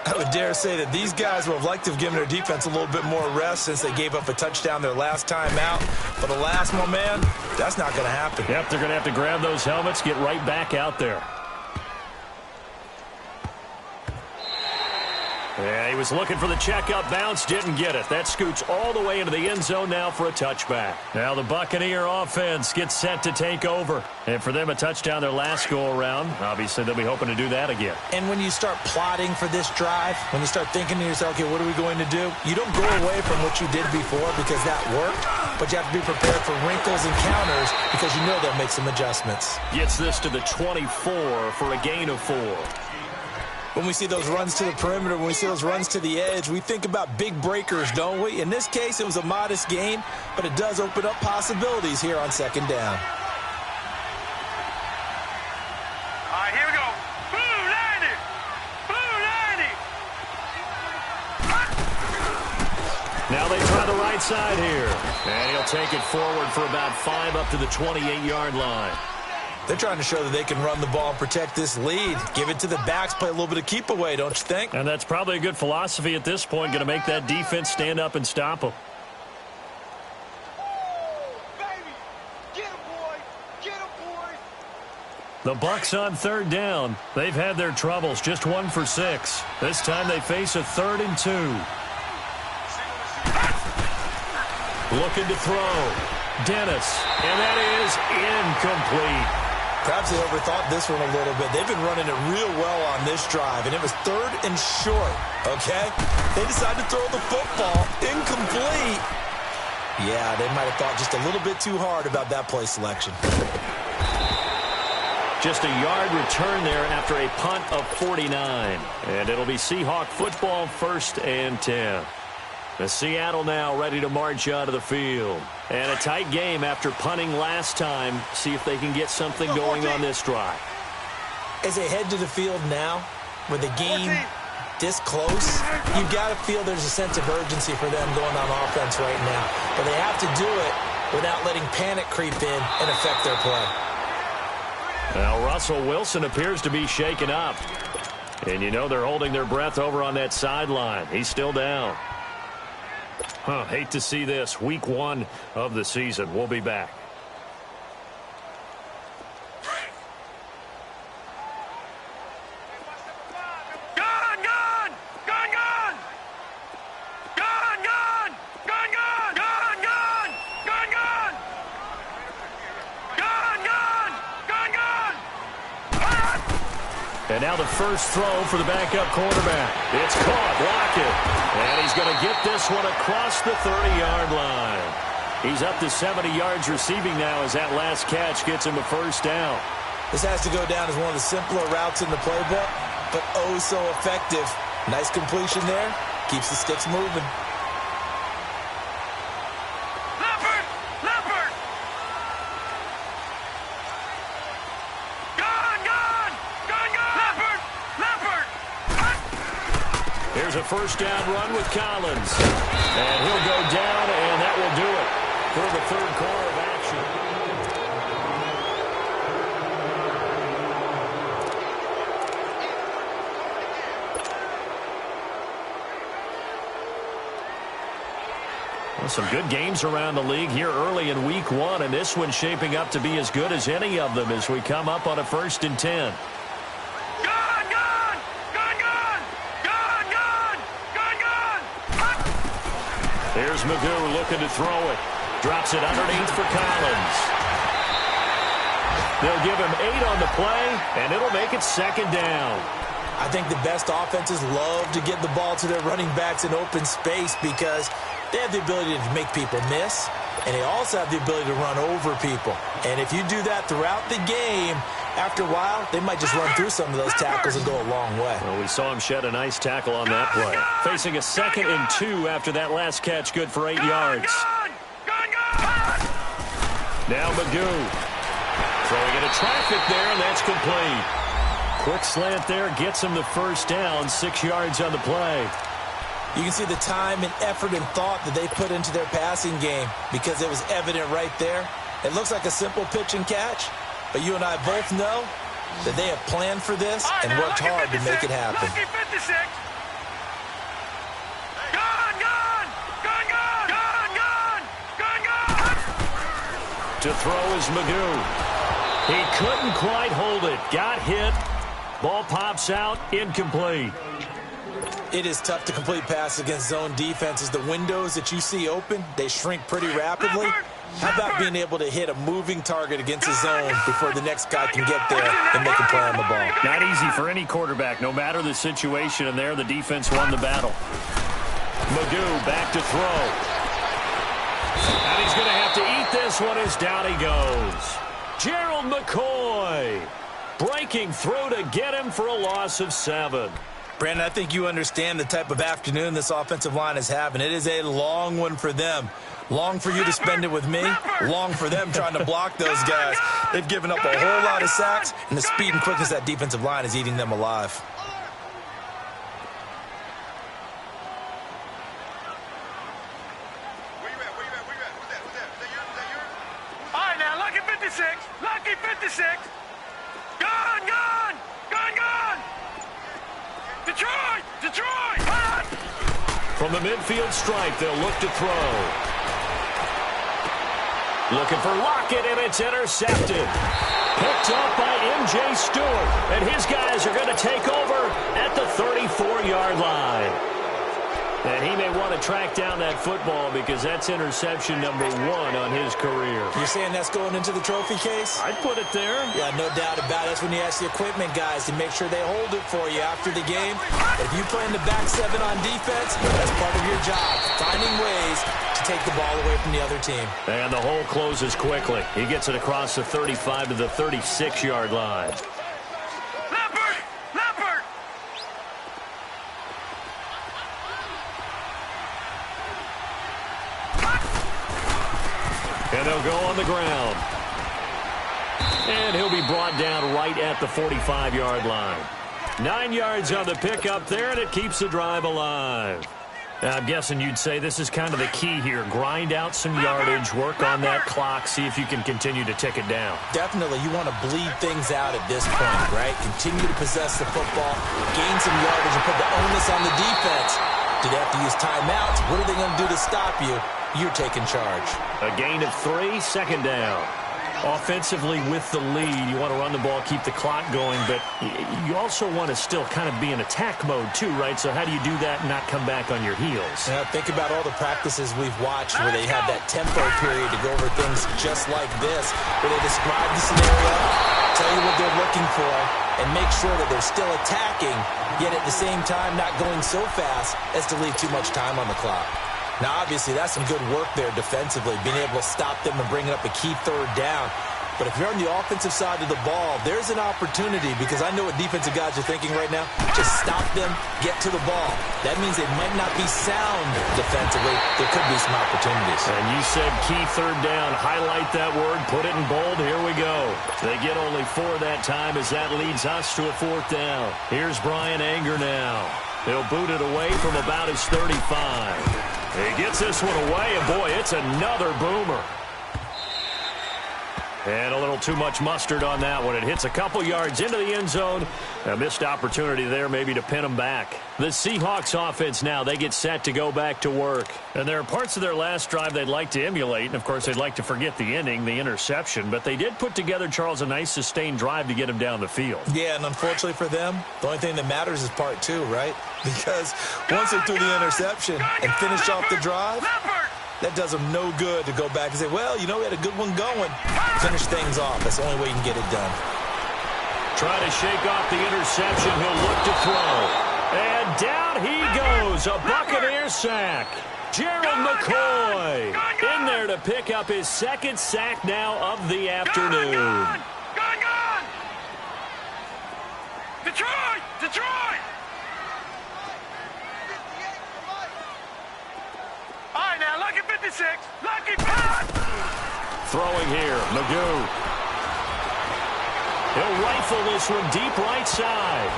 D: I would dare say that these guys would have liked to have given their defense a little bit more rest since they gave up a touchdown their last time out. But alas, my man, that's not going to happen.
C: Yep, they're going to have to grab those helmets, get right back out there. Yeah, he was looking for the checkup bounce, didn't get it. That scoots all the way into the end zone now for a touchback. Now the Buccaneer offense gets set to take over. And for them, a touchdown their last go-around. Obviously, they'll be hoping to do that again.
D: And when you start plotting for this drive, when you start thinking to yourself, okay, what are we going to do? You don't go away from what you did before because that worked, but you have to be prepared for wrinkles and counters because you know they'll make some adjustments.
C: Gets this to the 24 for a gain of 4.
D: When we see those runs to the perimeter, when we see those runs to the edge, we think about big breakers, don't we? In this case, it was a modest gain, but it does open up possibilities here on 2nd down.
F: All right, here we go. Blue 90. Blue 90.
C: Now they try the right side here. And he'll take it forward for about 5 up to the 28-yard line.
D: They're trying to show that they can run the ball and protect this lead. Give it to the backs, play a little bit of keep away, don't you think?
C: And that's probably a good philosophy at this point, going to make that defense stand up and stop them.
F: Baby, get him, boy. Get him, boy.
C: The Bucs on 3rd down. They've had their troubles, just 1 for 6. This time they face a 3rd and 2. Looking to throw. Dennis, and that is incomplete.
D: Perhaps they overthought this one a little bit. They've been running it real well on this drive, and it was 3rd and short, okay? They decided to throw the football incomplete. Yeah, they might have thought just a little bit too hard about that play selection.
C: Just a yard return there after a punt of 49. And it'll be Seahawk football, 1st and 10. The Seattle now ready to march out of the field. And a tight game after punting last time. See if they can get something going on this drive.
D: As they head to the field now, with the game this close, you've got to feel there's a sense of urgency for them going on offense right now. But they have to do it without letting panic creep in and affect their play.
C: Now Russell Wilson appears to be shaken up. And you know they're holding their breath over on that sideline. He's still down. Hate to see this. Week 1 of the season. We'll be back.
F: Gone, gone. Gone, gone. Gone, gone. Gone, gone. Gone, gone. Gone, gone.
C: And now the first throw for the backup quarterback. It's caught. Lockett. And he's going to get this one across the 30-yard line. He's up to 70 yards receiving now as that last catch gets him a first down.
D: This has to go down as one of the simpler routes in the playbook, but oh so effective. Nice completion there. Keeps the sticks moving.
C: Here's a first down run with Collins. And he'll go down, and that will do it for the third quarter of action. Well, some good games around the league here early in week 1, and this one's shaping up to be as good as any of them as we come up on a 1st and 10. Here's Magoo looking to throw it. Drops it underneath for Collins. They'll give him 8 on the play, and it'll make it 2nd down.
D: I think the best offenses love to get the ball to their running backs in open space because they have the ability to make people miss, and they also have the ability to run over people. And if you do that throughout the game, after a while, they might just run through some of those tackles and go a long way.
C: Well, we saw him shed a nice tackle on that play. Facing a 2nd and 2 after that last catch, good for 8 yards. Now Magoo. Throwing into traffic there, and that's complete. Quick slant there, gets him the first down, 6 yards on the play.
D: You can see the time and effort and thought that they put into their passing game because it was evident right there. It looks like a simple pitch and catch, but you and I both know that they have planned for this and worked hard to make it happen.
C: To throw is Magoo. He couldn't quite hold it. Got hit. Ball pops out. Incomplete.
D: It is tough to complete passes against zone defenses. The windows that you see open, they shrink pretty rapidly. How about being able to hit a moving target against a zone before the next guy can get there and make a play on the ball?
C: Not easy for any quarterback, no matter the situation, and there the defense won the battle. Magoo back to throw. And he's going to have to eat this one as down he goes. Gerald McCoy breaking through to get him for a loss of 7.
D: Brandon, I think you understand the type of afternoon this offensive line is having. It is a long one for them. Long for you to spend it with me. Long for them trying to block those guys. They've given up a whole lot of sacks, and the speed and quickness of that defensive line is eating them alive.
F: All right, now, lucky 56. Lucky 56. Gone, gone. Gone, gone. Detroit! Detroit! Hot!
C: From the midfield stripe, they'll look to throw. Looking for Lockett, and it's intercepted. Picked up by M.J. Stewart, and his guys are going to take over at the 34-yard line. And he may want to track down that football because that's interception number 1 on his career.
D: You're saying that's going into the trophy case?
C: I'd put it there.
D: Yeah, no doubt about it. That's when you ask the equipment guys to make sure they hold it for you after the game. But if you play in the back 7 on defense, that's part of your job, finding ways to take the ball away from the other team.
C: And the hole closes quickly. He gets it across the 35 to the 36-yard line. And they'll go on the ground. And he'll be brought down right at the 45-yard line. 9 yards on the pickup there, and it keeps the drive alive. Now, I'm guessing you'd say this is kind of the key here. Grind out some yardage, work on that clock, see if you can continue to tick it down.
D: Definitely. You want to bleed things out at this point, right? Continue to possess the football, gain some yardage, and put the onus on the defense. Do they have to use timeouts? What are they going to do to stop you? You're taking charge.
C: A gain of 3, 2nd down. Offensively with the lead, you want to run the ball, keep the clock going, but you also want to still kind of be in attack mode too, right? So how do you do that and not come back on your heels?
D: Yeah, think about all the practices we've watched where they have that tempo period to go over things just like this, where they describe the scenario, tell you what they're looking for, and make sure that they're still attacking, yet at the same time not going so fast as to leave too much time on the clock. Now, obviously, that's some good work there defensively, being able to stop them and bringing up a key third down. But if you're on the offensive side of the ball, there's an opportunity, because I know what defensive guys are thinking right now. Just stop them, get to the ball. That means they might not be sound defensively. There could be some opportunities.
C: And you said key third down. Highlight that word, put it in bold. Here we go. They get only 4 that time as that leads us to a 4th down. Here's Brian Anger now. He'll boot it away from about his 35. He gets this one away, and boy, it's another boomer. And a little too much mustard on that one. It hits a couple yards into the end zone. A missed opportunity there maybe to pin them back. The Seahawks offense now, they get set to go back to work. And there are parts of their last drive they'd like to emulate. And, of course, they'd like to forget the ending, the interception. But they did put together, Charles, a nice sustained drive to get him down the field.
D: Yeah, and unfortunately for them, the only thing that matters is part 2, right? Because once they threw the interception and finished off the drive, that does them no good to go back and say, well, you know, we had a good one going. Finish things off. That's the only way you can get it done.
C: Trying to shake off the interception. He'll look to throw. And down he goes. A Buccaneer sack. Gerald McCoy in there to pick up his 2nd sack now of the afternoon.
F: Gone! Detroit! All right, now, lucky 56. Lucky pass!
C: Throwing here, Magoo. He'll rifle this one deep right side.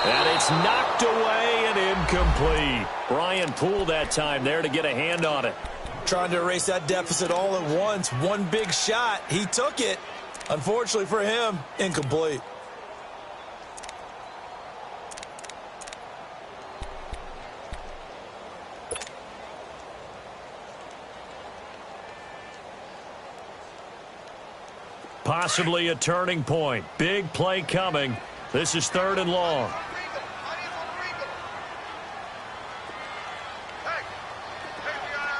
C: And it's knocked away and incomplete. Brian Poole that time there to get a hand on it.
D: Trying to erase that deficit all at once. One big shot. He took it. Unfortunately for him, incomplete.
C: Possibly a turning point. Big play coming. This is 3rd and long.
F: All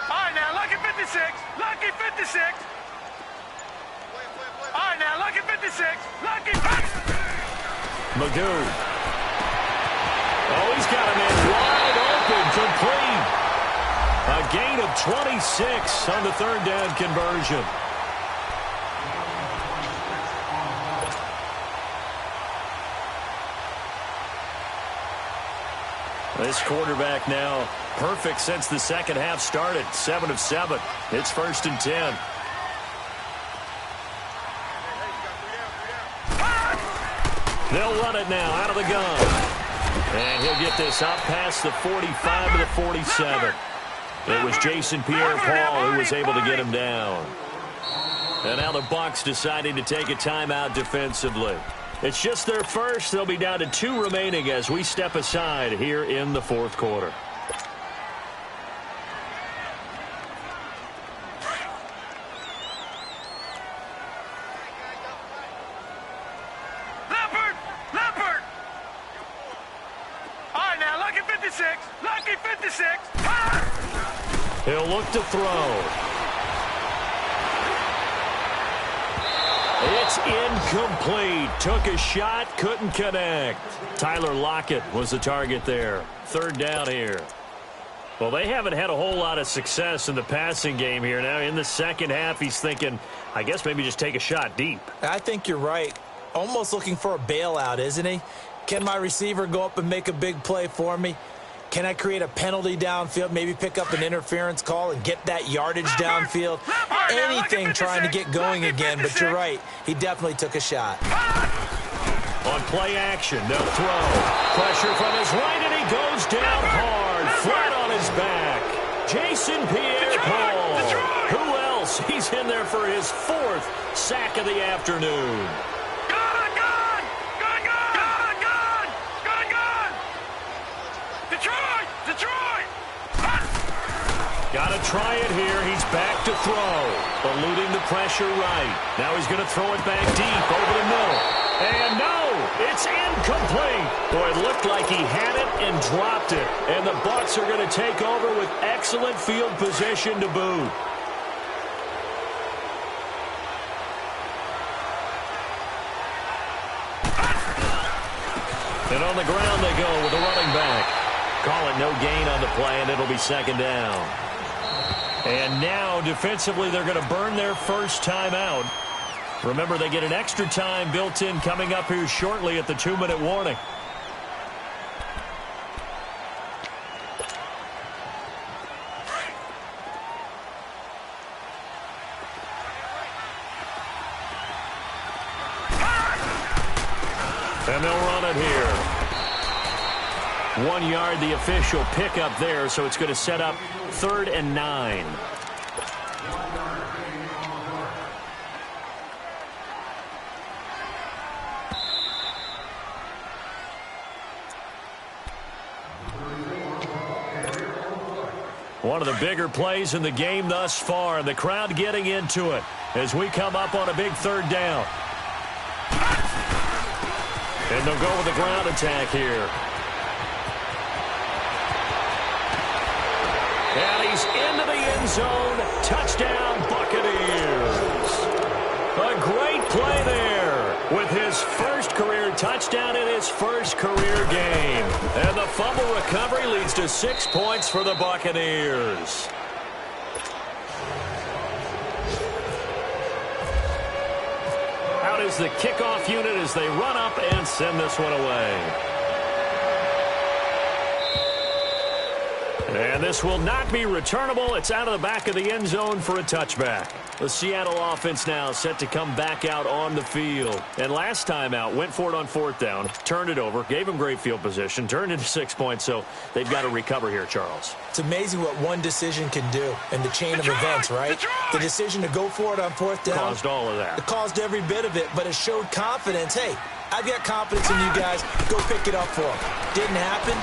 F: right, now, lucky 56. Lucky 56. All right, now, lucky 56. Lucky 56.
C: Magoo. Oh, he's got him in wide open, complete. A gain of 26 on the 3rd down conversion. This quarterback now perfect since the 2nd half started. 7 of 7. It's 1st and 10. They'll run it now out of the gun. And he'll get this up past the 45 to the 47. It was Jason Pierre-Paul who was able to get him down. And now the Bucs deciding to take a timeout defensively. It's just their first. They'll be down to 2 remaining as we step aside here in the 4th quarter.
F: Leopard! All right, now, lucky 56. Lucky 56.
C: He'll look to throw. It's incomplete. Took a shot, couldn't connect. Tyler Lockett was the target there. 3rd down here. Well, they haven't had a whole lot of success in the passing game here. Now, in the 2nd half, he's thinking, I guess maybe just take a shot deep.
D: I think you're right. Almost looking for a bailout, isn't he? Can my receiver go up and make a big play for me? Can I create a penalty downfield, maybe pick up an interference call and get that yardage downfield? Anything trying to get going again, but you're right. He definitely took a shot.
C: On play action, they'll throw. Pressure from his right, and he goes down hard, flat on his back. Jason Pierre-Paul. Who else? He's in there for his 4th sack of the afternoon. Got to try it here. He's back to throw. Eluding the pressure right. Now he's going to throw it back deep over the middle. And no, it's incomplete. Boy, it looked like he had it and dropped it. And the Bucs are going to take over with excellent field position to boot. And on the ground they go with the running back. Call it no gain on the play, and it'll be second down. And now, defensively, they're going to burn their first timeout. Remember, they get an extra time built in coming up here shortly at the 2-minute warning. And they'll run it here. 1 yard, the official pickup there, so it's going to set up 3rd and 9. One of the bigger plays in the game thus far, and the crowd getting into it as we come up on a big 3rd down. And they'll go with the ground attack here. And he's into the end zone. Touchdown, Buccaneers. A great play there with his first career touchdown in his first career game. And the fumble recovery leads to 6 points for the Buccaneers. Out is the kickoff unit as they run up and send this one away. And this will not be returnable. It's out of the back of the end zone for a touchback. The Seattle offense now set to come back out on the field. And last time out, went for it on 4th down, turned it over, gave them great field position, turned into 6 points, so they've got to recover here, Charles.
D: It's amazing what one decision can do in the chain of events, right? The decision to go for it on 4th down.
C: Caused all of that.
D: It caused every bit of it, but it showed confidence. Hey, I've got confidence in you guys. Go pick it up for them. Didn't happen.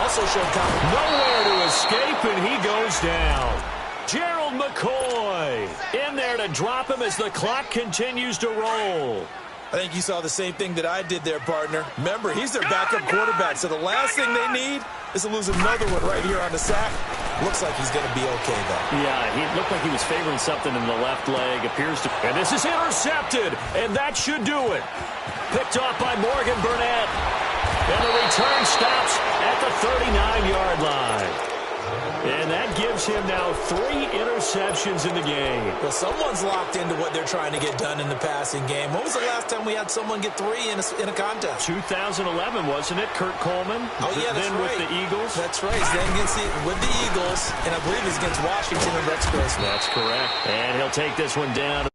D: Also showed confidence.
C: Nowhere to escape, and he goes down. Gerald McCoy in there to drop him as the clock continues to roll.
D: I think you saw the same thing that I did there, partner. Remember, he's their backup quarterback, so the last thing they need is to lose another one right here on the sack. Looks like he's going to be okay, though.
C: Yeah, he looked like he was favoring something in the left leg. Appears to. And this is intercepted, and that should do it. Picked off by Morgan Burnett. And the return stops at the 39-yard line. And that gives him now 3 interceptions in the game.
D: Well, someone's locked into what they're trying to get done in the passing game. When was the last time we had someone get 3 in a contest?
C: 2011, wasn't it? Kurt Coleman?
D: Oh, yeah, that's
C: then
D: right.
C: With the Eagles?
D: That's right. Then with the Eagles, and I believe he's against Washington and Rex Grossman.
C: That's correct. And he'll take this one down.